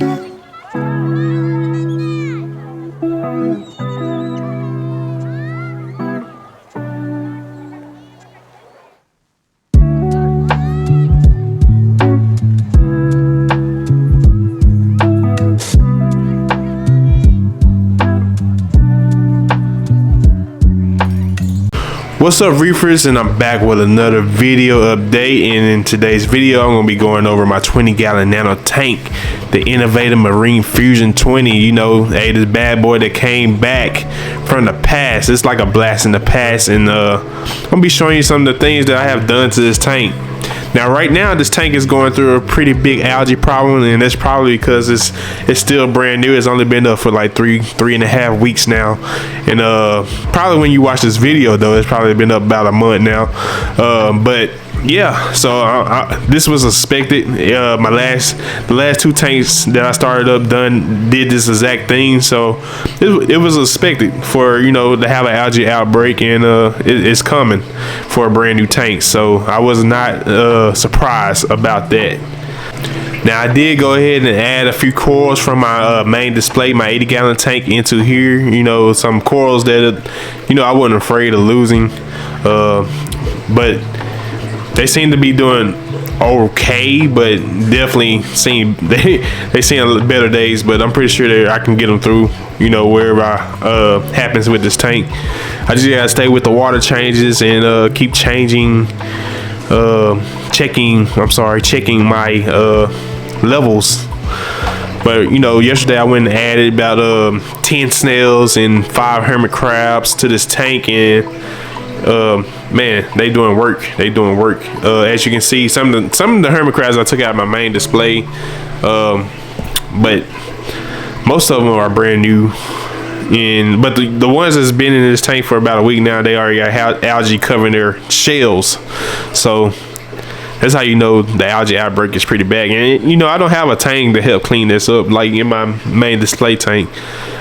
What's up, reefers, and I'm back with another video update. And in today's video I'm going to be going over my 20-gallon nano tank, the innovative Marine Fusion 20. You know, hey, this bad boy that came back from the past. It's like a blast in the past, and I'm going to be showing you some of the things that I have done to this tank. Now, right now, this tank is going through a pretty big algae problem, and that's probably because it's still brand new. It's only been up for like three and a half weeks now, and probably when you watch this video, though, it's probably been up about a month now. But yeah, so this was expected. The last two tanks that I started up did this exact thing, so it was expected for, you know, to have an algae outbreak, and it's coming for a brand new tank. So I was not surprised about that. Now, I did go ahead and add a few corals from my main display, my 80-gallon tank, into here. You know, some corals that, you know, I wasn't afraid of losing, but they seem to be doing okay, but definitely they seen better days. But I'm pretty sure that I can get them through, you know, wherever happens with this tank. I just gotta stay with the water changes and keep changing, checking my levels. But you know, yesterday I went and added about 10 snails and 5 hermit crabs to this tank, and man, they doing work. As you can see, some of the hermit crabs I took out of my main display, but most of them are brand new. But the ones that's been in this tank for about a week now, they already got algae covering their shells. So that's how you know the algae outbreak is pretty bad. And you know, I don't have a tank to help clean this up like in my main display tank.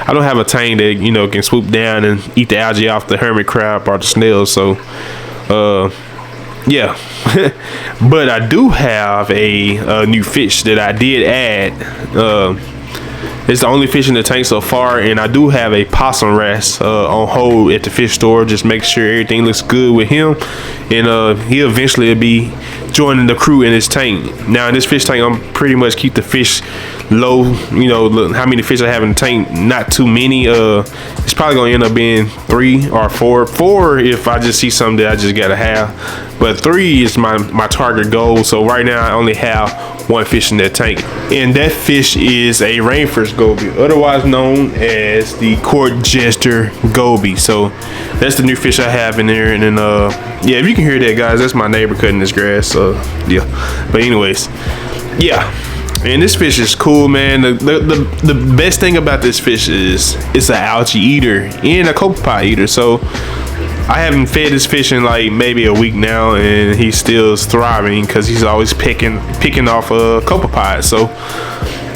I don't have a tank that, you know, can swoop down and eat the algae off the hermit crab or the snails. So yeah. But I do have a new fish that I did add. It's the only fish in the tank so far, and I do have a possum wrasse on hold at the fish store. Just make sure everything looks good with him, and he'll eventually be joining the crew in this tank. Now, in this fish tank, I'm pretty much keep the fish low. You know, look how many fish I have in the tank, not too many. It's probably gonna end up being 3 or 4. 4 if I just see something that I just gotta have, but 3 is my target goal. So right now I only have 1 fish in that tank, and that fish is a rainforest goby, otherwise known as the court jester goby. So that's the new fish I have in there. And then yeah, if you can hear that, guys, that's my neighbor cutting this grass. Yeah, but anyways, yeah. And this fish is cool, man. The best thing about this fish is it's an algae eater and a copepod eater. So I haven't fed this fish in like maybe a week now, and he still is thriving because he's always picking off copepods. So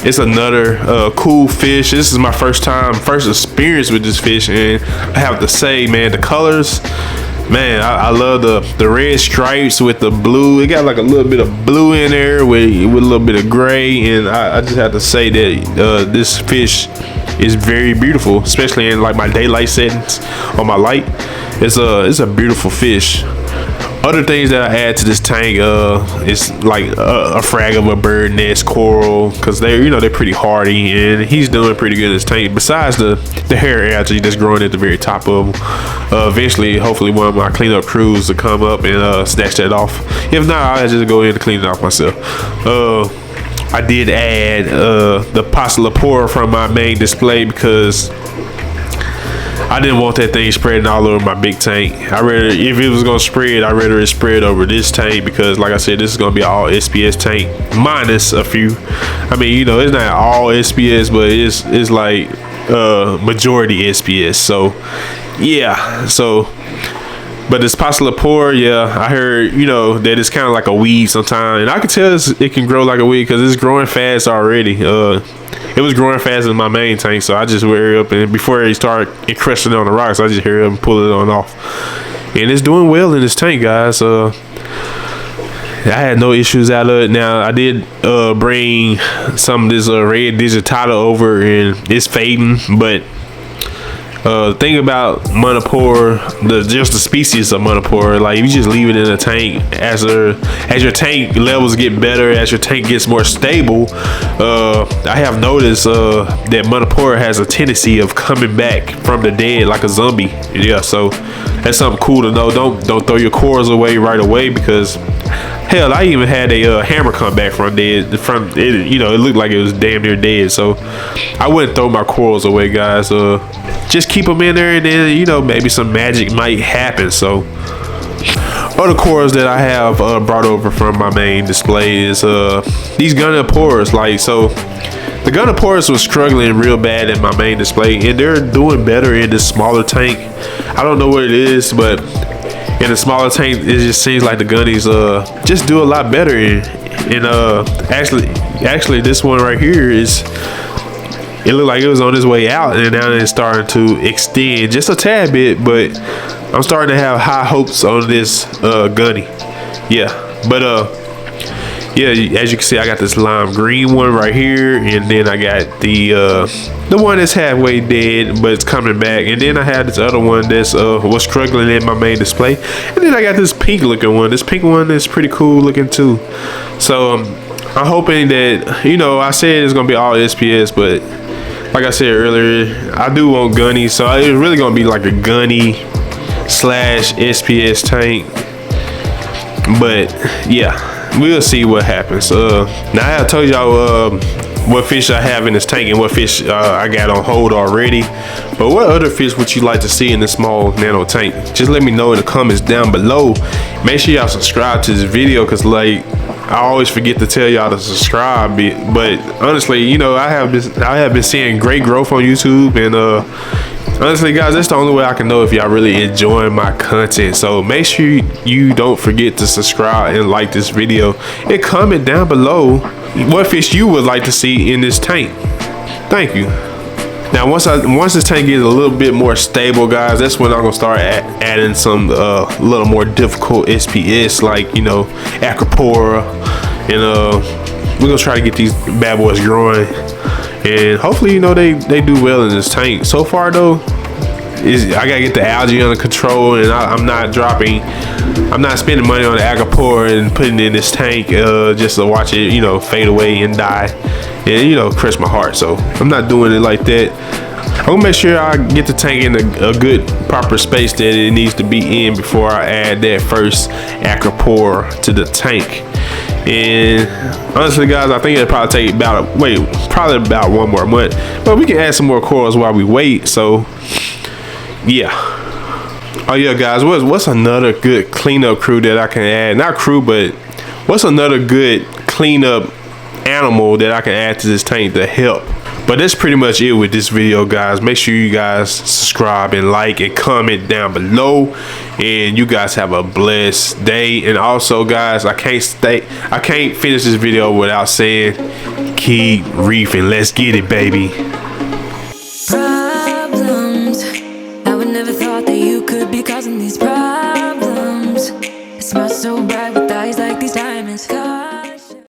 it's another cool fish. This is my first experience with this fish, and I have to say, man, the colors, man, I love the red stripes with the blue. It got like a little bit of blue in there with a little bit of gray, and I just have to say that this fish is very beautiful, especially in like my daylight settings on my light. It's a beautiful fish. Other things that I add to this tank is like a frag of a bird nest, coral, because they're pretty hardy, and he's doing pretty good in this tank. Besides the hair algae that's growing at the very top of him. Eventually, hopefully, one of my cleanup crews will come up and snatch that off. If not, I'll just go in and clean it off myself. I did add the Passalapora from my main display because I didn't want that thing spreading all over my big tank. If it was gonna spread, I'd rather it spread over this tank, because like I said, this is gonna be an all SPS tank minus a few. I mean, you know, it's not all SPS, but it's like majority SPS. So yeah, but this Passalapora, yeah, I heard, you know, that it's kind of like a weed sometimes, and I can tell it can grow like a weed because it's growing fast already. It was growing fast in my main tank, so I just hurry up, and before it started encrusting on the rocks, I just hurry up and pull it on off. And it's doing well in this tank, guys. I had no issues out of it. Now I did bring some of this red digitata over, and it's fading. But the thing about monopore, just the species of monopore, like if you just leave it in a tank, as your tank levels get better, as your tank gets more stable, I have noticed that monopore has a tendency of coming back from the dead like a zombie. Yeah, so that's something cool to know. Don't throw your cores away right away, because hell, I even had a hammer come back from dead. You know, it looked like it was damn near dead. So I wouldn't throw my corals away, guys. Just keep them in there, and then, you know, maybe some magic might happen. So other cores that I have brought over from my main display is these Gunniporus. Like, so the Gunniporus was struggling real bad in my main display, and they're doing better in this smaller tank. I don't know what it is, but in a smaller tank, it just seems like the gunnies just do a lot better. And actually this one right here it looked like it was on its way out, and now it's starting to extend just a tad bit. But I'm starting to have high hopes on this gunny. Yeah, but yeah, as you can see, I got this lime green one right here, and then I got the one that's halfway dead but it's coming back, and then I had this other one that's was struggling in my main display, and then I got this pink looking one. This pink one is pretty cool looking too. So I'm hoping that, you know, I said it's gonna be all SPS, but like I said earlier, I do want gunny, so it's really gonna be like a gunny slash SPS tank. But yeah, we'll see what happens. Now I told y'all what fish I have in this tank and what fish I got on hold already. But what other fish would you like to see in this small nano tank? Just let me know in the comments down below. Make sure y'all subscribe to this video, because like I always forget to tell y'all to subscribe. But honestly, you know, I have been seeing great growth on YouTube, and honestly, guys, that's the only way I can know if y'all really enjoying my content. So make sure you don't forget to subscribe and like this video, and comment down below what fish you would like to see in this tank. Thank you. Now once this tank gets a little bit more stable, guys, that's when I'm gonna start adding some little more difficult SPS, like, you know, Acropora, and we're gonna try to get these bad boys growing, and hopefully, you know, they do well in this tank. So far though, I gotta get the algae under control, and I'm not spending money on the Acropora and putting it in this tank just to watch it, you know, fade away and die, and, you know, crush my heart. So I'm not doing it like that. I'm gonna make sure I get the tank in a good proper space that it needs to be in before I add that first Acropora to the tank. And honestly, guys, I think it'll probably take probably about 1 more month, but we can add some more corals while we wait. So yeah. Oh yeah, guys, what's another good cleanup crew that I can add? Not crew, but what's another good cleanup animal that I can add to this tank to help? But that's pretty much it with this video, guys. Make sure you guys subscribe and like and comment down below, and you guys have a blessed day. And also, guys, I can't finish this video without saying keep reefing. Let's get it, baby.